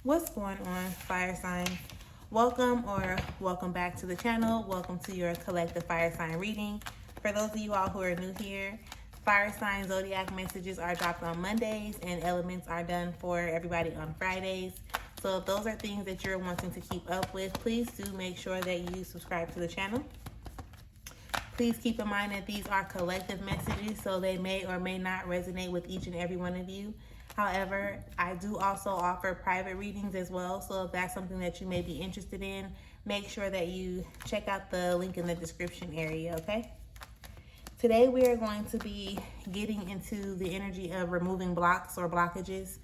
What's going on, fire sign? Welcome back to the channel. Welcome to your collective fire sign reading. For those of you all who are new here, fire sign zodiac messages are dropped on Mondays and elements are done for everybody on Fridays. So if those are things that you're wanting to keep up with, please do make sure that you subscribe to the channel. Please keep in mind that these are collective messages, so they may or may not resonate with each and every one of you. However, I do also offer private readings as well, so if that's something that you may be interested in, make sure that you check out the link in the description area, okay? Today we are going to be getting into the energy of removing blocks or blockages,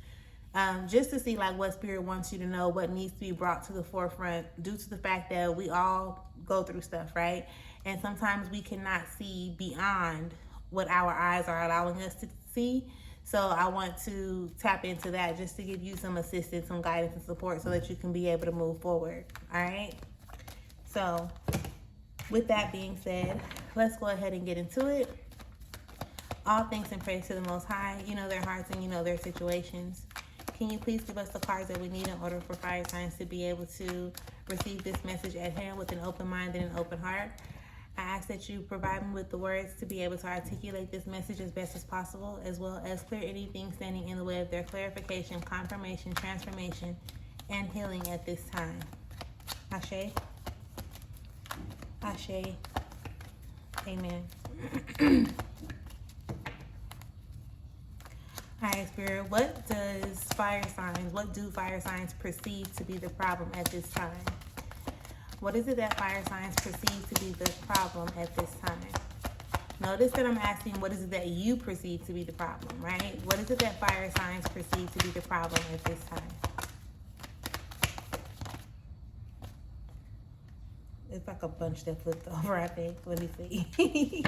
just to see like what Spirit wants you to know, what needs to be brought to the forefront due to the fact that we all go through stuff, right? And sometimes we cannot see beyond what our eyes are allowing us to see. So I want to tap into that just to give you some assistance, some guidance and support so that you can be able to move forward. All right. So with that being said, let's go ahead and get into it. All thanks and praise to the Most High. You know their hearts and you know their situations. Can you please give us the cards that we need in order for fire signs to be able to receive this message at hand with an open mind and an open heart? I ask that you provide me with the words to be able to articulate this message as best as possible, as well as clear anything standing in the way of their clarification, confirmation, transformation, and healing at this time. Ashe. Ashe. Amen. All right, Spirit, what do fire signs perceive to be the problem at this time? What is it that fire signs perceive to be the problem at this time? Notice that I'm asking, what is it that you perceive to be the problem, right? What is it that fire signs perceive to be the problem at this time? It's like a bunch that flipped over, I think. Let me see.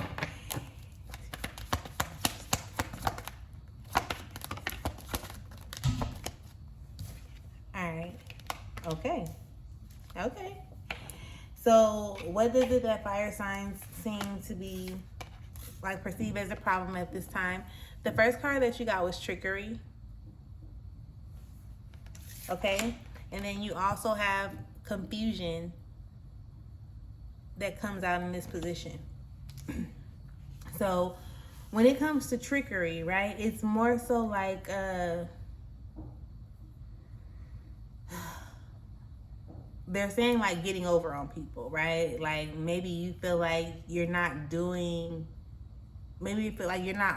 All right. Okay. So what is it that fire signs seem to be like perceived as a problem at this time? The first card that you got was trickery. Okay. And then you also have confusion that comes out in this position. So when it comes to trickery, right, it's more so like they're saying like getting over on people, right? Like maybe you feel like you're not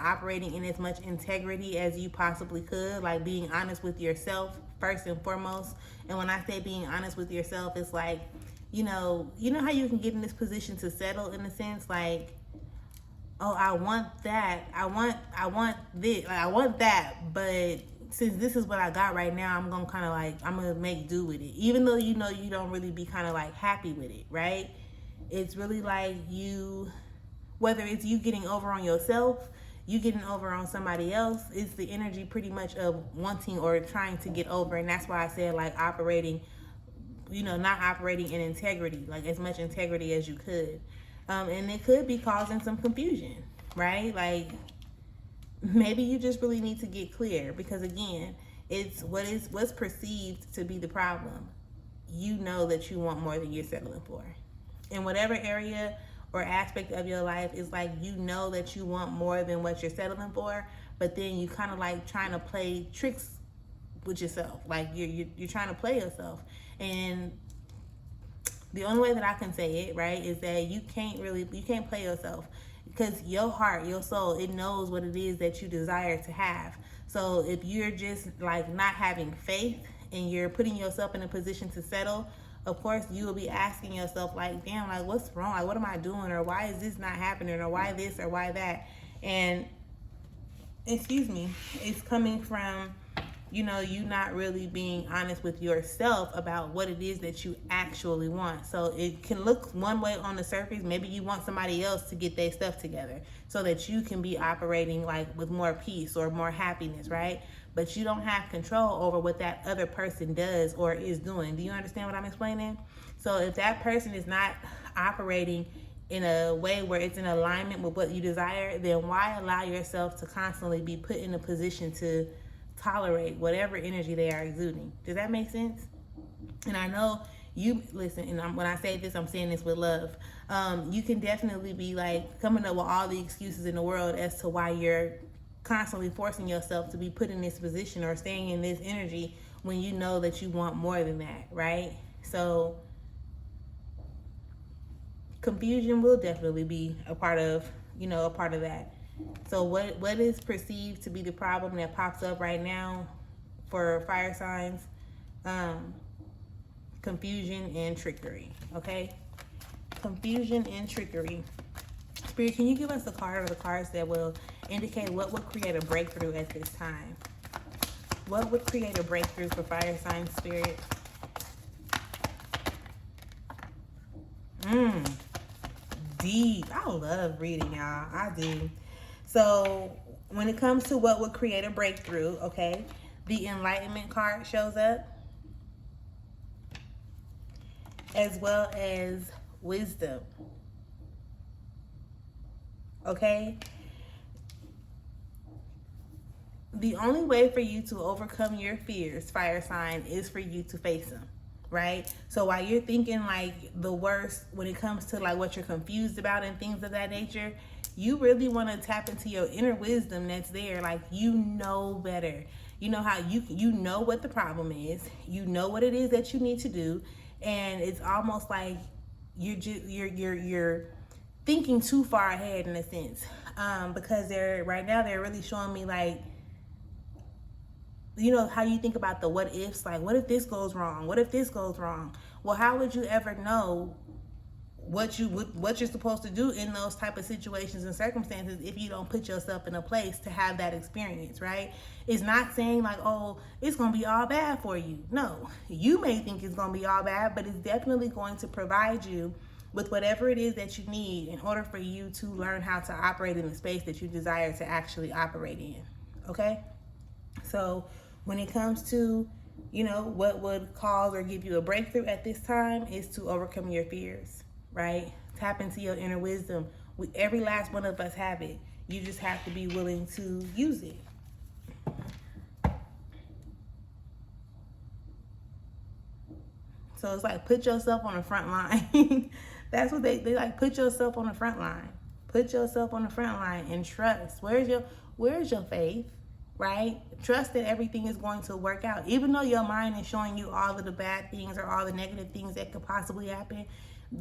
operating in as much integrity as you possibly could, like being honest with yourself first and foremost. And when I say being honest with yourself, it's like, you know how you can get in this position to settle in a sense, like, oh, I want that. I want this. Like, I want that, but since this is what I got right now, I'm gonna make do with it. Even though you know you don't really be kind of like happy with it, right? It's really like whether it's you getting over on yourself, you getting over on somebody else, it's the energy pretty much of wanting or trying to get over. And that's why I said like operating, not operating in integrity, like as much integrity as you could. And it could be causing some confusion, right? Like, maybe you just really need to get clear, because again, it's what's perceived to be the problem. You know that you want more than you're settling for. In whatever area or aspect of your life, it's like you know that you want more than what you're settling for, but then you kind of like trying to play tricks with yourself. Like you're trying to play yourself. And the only way that I can say it, right, is that you can't play yourself. Because your heart, your soul, it knows what it is that you desire to have. So if you're just like not having faith and you're putting yourself in a position to settle, of course you will be asking yourself like, damn, like what's wrong? Like what am I doing? Or why is this not happening? Or why this or why that? And it's coming from, you not really being honest with yourself about what it is that you actually want. So it can look one way on the surface. Maybe you want somebody else to get their stuff together so that you can be operating like with more peace or more happiness, right? But you don't have control over what that other person does or is doing. Do you understand what I'm explaining? So if that person is not operating in a way where it's in alignment with what you desire, then why allow yourself to constantly be put in a position to tolerate whatever energy they are exuding. Does that make sense? And I know you listen, and when I say this, I'm saying this with love. You can definitely be like coming up with all the excuses in the world as to why you're constantly forcing yourself to be put in this position or staying in this energy when you know that you want more than that, right? So confusion will definitely be a part of that. So what is perceived to be the problem that pops up right now for fire signs? Confusion and trickery. Okay, confusion and trickery. Spirit, can you give us a card or the cards that will indicate what would create a breakthrough at this time? What would create a breakthrough for fire sign, Spirit? Deep. I love reading, y'all. I do. So when it comes to what would create a breakthrough, okay, the Enlightenment card shows up, as well as Wisdom. Okay? The only way for you to overcome your fears, fire sign, is for you to face them, right? So while you're thinking like the worst when it comes to like what you're confused about and things of that nature, you really want to tap into your inner wisdom that's there. Like, you know better. You know how you know what the problem is. You know what it is that you need to do, and it's almost like you're thinking too far ahead in a sense, because they're really showing me like, you know how you think about the what ifs, like what if this goes wrong? What if this goes wrong? Well, how would you ever know what you're supposed to do in those type of situations and circumstances if you don't put yourself in a place to have that experience, right? It's not saying like, oh, it's going to be all bad for you. No, you may think it's going to be all bad, but it's definitely going to provide you with whatever it is that you need in order for you to learn how to operate in the space that you desire to actually operate in, okay? So when it comes to, you know, what would cause or give you a breakthrough at this time is to overcome your fears, right? Tap into your inner wisdom. Every last one of us have it. You just have to be willing to use it. So it's like, put yourself on the front line. That's what they like, put yourself on the front line. Put yourself on the front line and trust. Where's your faith? Right? Trust that everything is going to work out. Even though your mind is showing you all of the bad things or all the negative things that could possibly happen,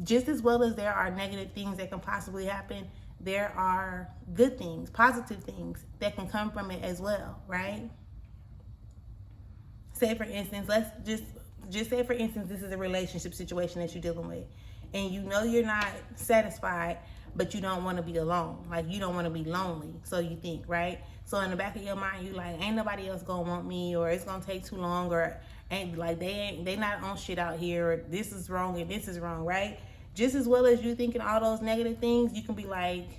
just as well as there are negative things that can possibly happen, there are good things, positive things that can come from it as well, right? Say for instance, let's just say for instance, this is a relationship situation that you're dealing with, and you know you're not satisfied, but you don't want to be alone. Like, you don't want to be lonely, so you think, right? So in the back of your mind, you like, ain't nobody else gonna want me, or it's gonna take too long, or ain't like they not on shit out here, or this is wrong and this is wrong, right? Just as well as you thinking all those negative things, you can be like,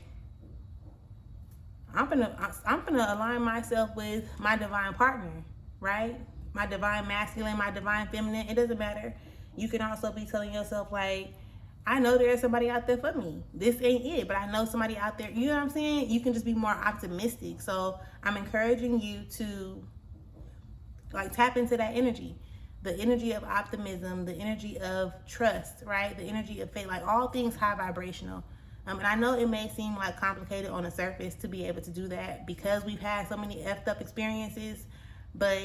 I'm gonna align myself with my divine partner, right? My divine masculine, my divine feminine. It doesn't matter. You can also be telling yourself like, I know there's somebody out there for me. This ain't it, but I know somebody out there. You know what I'm saying? You can just be more optimistic. So I'm encouraging you to like tap into that energy. The energy of optimism, the energy of trust, right? The energy of faith, like all things high vibrational. And I know it may seem like complicated on the surface to be able to do that because we've had so many effed up experiences, but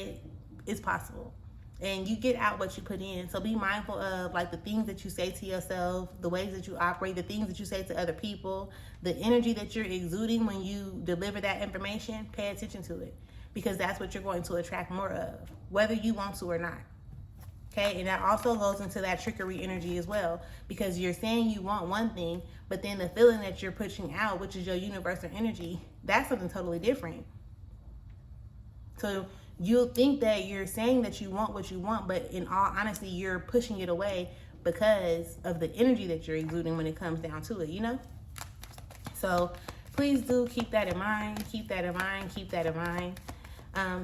it's possible. And you get out what you put in. So be mindful of like the things that you say to yourself, the ways that you operate, the things that you say to other people, the energy that you're exuding when you deliver that information. Pay attention to it, because that's what you're going to attract more of, whether you want to or not. Okay, and that also goes into that trickery energy as well, because you're saying you want one thing, but then the feeling that you're pushing out, which is your universal energy, that's something totally different. So you'll think that you're saying that you want what you want, but in all honesty, you're pushing it away because of the energy that you're exuding when it comes down to it, you know? So please do keep that in mind, keep that in mind, keep that in mind.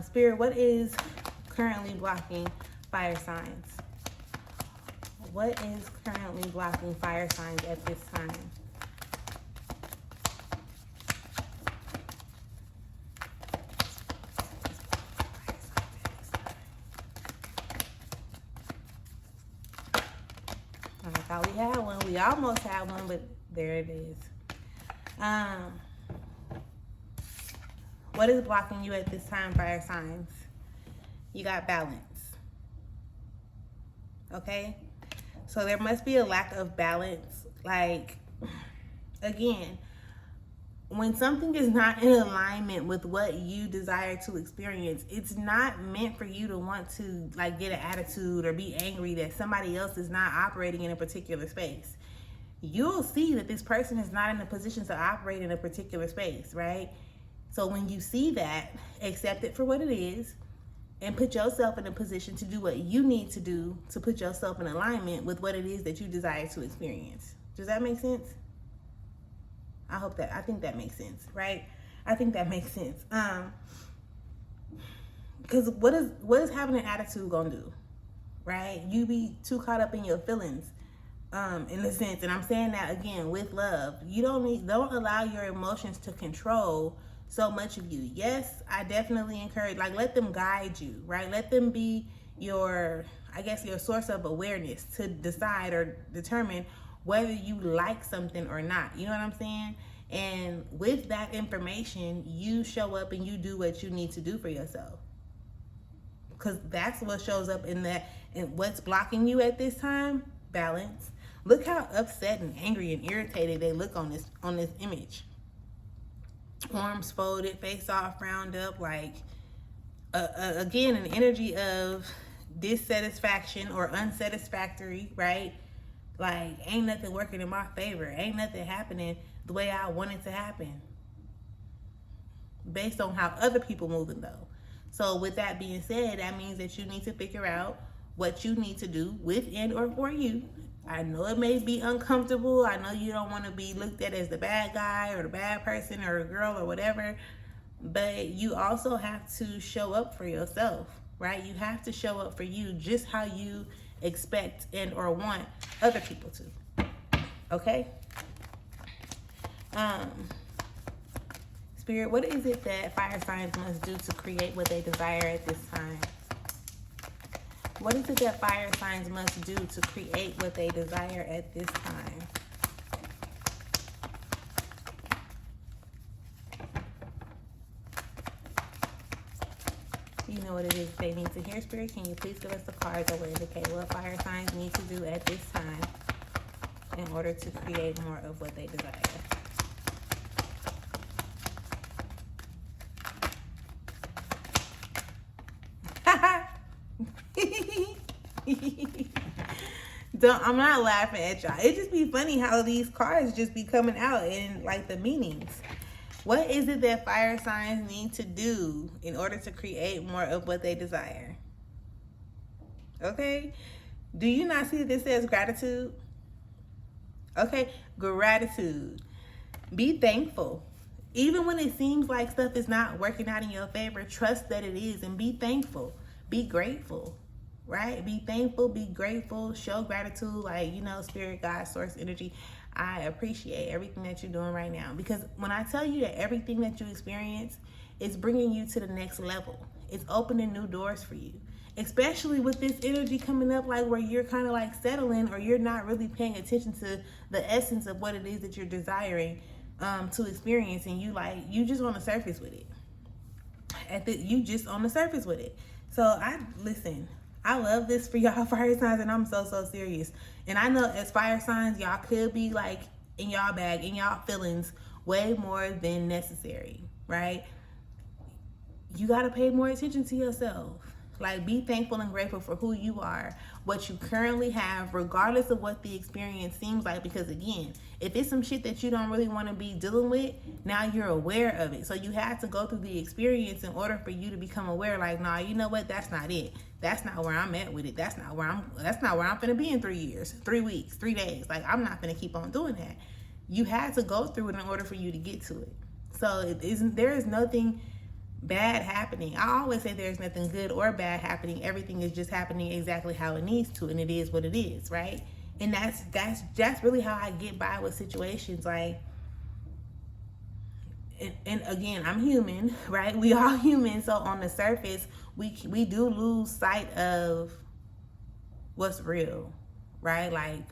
Spirit, what is currently blocking fire signs? What is currently blocking fire signs at this time? Thought we had one. We almost had one, but there it is. What is blocking you at this time, fire signs? You got balance. Okay? So there must be a lack of balance. Like, again, when something is not in alignment with what you desire to experience, it's not meant for you to want to like get an attitude or be angry that somebody else is not operating in a particular space. You'll see that this person is not in a position to operate in a particular space, right? So when you see that, accept it for what it is and put yourself in a position to do what you need to do to put yourself in alignment with what it is that you desire to experience. Does that make sense? I think that makes sense, right? I think that makes sense. Because what is having an attitude gonna do, right? You be too caught up in your feelings, in a sense, and I'm saying that again with love. You don't allow your emotions to control so much of you. Yes, I definitely encourage, like, let them guide you, right? Let them be your source of awareness to decide or determine whether you like something or not. You know what I'm saying? And with that information, you show up and you do what you need to do for yourself. Because that's what shows up in that. And what's blocking you at this time? Balance. Look how upset and angry and irritated they look on this image. Arms folded, face all frowned up, like again, an energy of dissatisfaction or unsatisfactory, right? Like, ain't nothing working in my favor. Ain't nothing happening the way I want it to happen. Based on how other people moving though. So with that being said, that means that you need to figure out what you need to do with and or for you. I know it may be uncomfortable. I know you don't want to be looked at as the bad guy or the bad person or a girl or whatever. But you also have to show up for yourself, right? You have to show up for you just how you expect and or want other people to. Okay? Spirit, what is it that fire signs must do to create what they desire at this time? What is it that fire signs must do to create what they desire at this time? You know what it is they need to hear, Spirit. Can you please give us the cards that will indicate what fire signs need to do at this time in order to create more of what they desire? I'm not laughing at y'all. It just be funny how these cards just be coming out and like the meanings. What is it that fire signs need to do in order to create more of what they desire? Okay. Do you not see that this says gratitude? Okay. Gratitude. Be thankful. Even when it seems like stuff is not working out in your favor, trust that it is and be thankful. Be grateful. Right? Be thankful, be grateful, show gratitude, like, you know, spirit, God, source, energy. I appreciate everything that you're doing right now. Because when I tell you that everything that you experience is bringing you to the next level, it's opening new doors for you. Especially with this energy coming up, like where you're kind of like settling or you're not really paying attention to the essence of what it is that you're desiring to experience. And you just on the surface with it. You just on the surface with it. So listen. I love this for y'all fire signs, and I'm so serious. And I know as fire signs, y'all could be like in y'all bag, in y'all feelings way more than necessary, right? You got to pay more attention to yourself. Like, be thankful and grateful for who you are, what you currently have, regardless of what the experience seems like. Because again, if it's some shit that you don't really want to be dealing with, now you're aware of it. So you have to go through the experience in order for you to become aware. Like, nah, you know what? That's not it. That's not where I'm at with it. That's not where I'm finna be in 3 years, 3 weeks, 3 days. Like, I'm not finna keep on doing that. You had to go through it in order for you to get to it. So there is nothing bad happening. I always say there's nothing good or bad happening. Everything is just happening exactly how it needs to, and it is what it is, right? And that's really how I get by with situations. Like, and again, I'm human, right? We all human. So on the surface, we do lose sight of what's real, right? Like,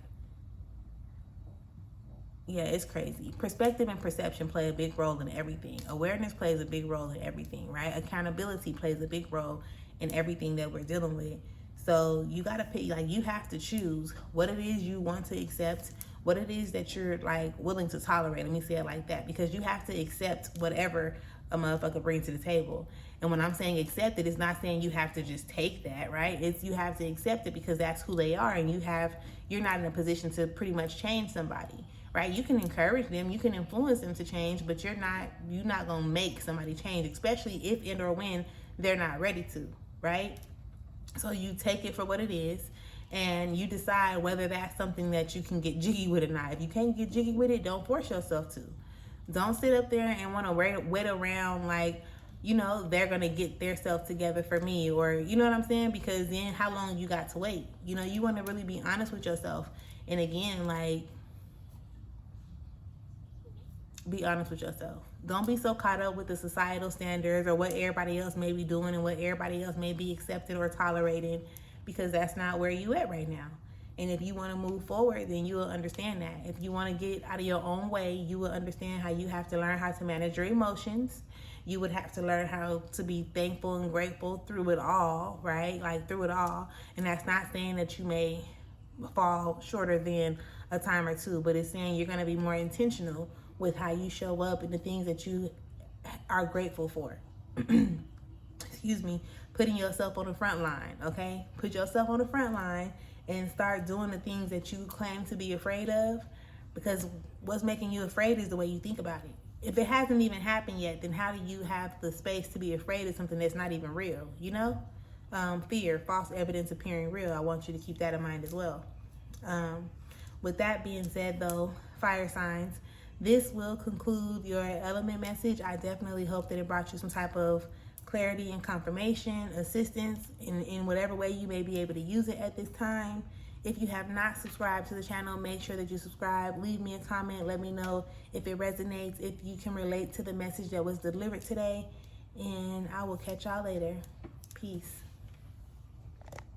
Yeah, it's crazy. Perspective and perception play a big role in everything. Awareness plays a big role in everything, right? Accountability plays a big role in everything that we're dealing with. So you got to pick, like, you have to choose what it is you want to accept, what it is that you're, like, willing to tolerate. Let me say it like that, because you have to accept whatever a motherfucker brings to the table. And when I'm saying accept it, it's not saying you have to just take that, right? It's you have to accept it because that's who they are, and you're not in a position to pretty much change somebody. Right? You can encourage them, you can influence them to change, but you're not gonna make somebody change, especially if and or when they're not ready to, right? So you take it for what it is, and you decide whether that's something that you can get jiggy with or not. If you can't get jiggy with it, don't force yourself to. Don't sit up there and want to wait around like, they're gonna get their self together for me, or you know what I'm saying? Because then how long you got to wait? You want to really be honest with yourself. And again, like, be honest with yourself. Don't be so caught up with the societal standards or what everybody else may be doing and what everybody else may be accepting or tolerating, because that's not where you at right now. And if you want to move forward, then you will understand that. If you want to get out of your own way, you will understand how you have to learn how to manage your emotions. You would have to learn how to be thankful and grateful through it all, right? Like, through it all. And that's not saying that you may fall shorter than a time or two, but it's saying you're going to be more intentional with how you show up and the things that you are grateful for. Excuse me. Putting yourself on the front line, okay? Put yourself on the front line and start doing the things that you claim to be afraid of, because what's making you afraid is the way you think about it. If it hasn't even happened yet, then how do you have the space to be afraid of something that's not even real, Fear, false evidence appearing real. I want you to keep that in mind as well. With that being said, though, fire signs, this will conclude your element message. I definitely hope that it brought you some type of clarity and confirmation, assistance in whatever way you may be able to use it at this time. If you have not subscribed to the channel, make sure that you subscribe. Leave me a comment. Let me know if it resonates, if you can relate to the message that was delivered today. And I will catch y'all later. Peace.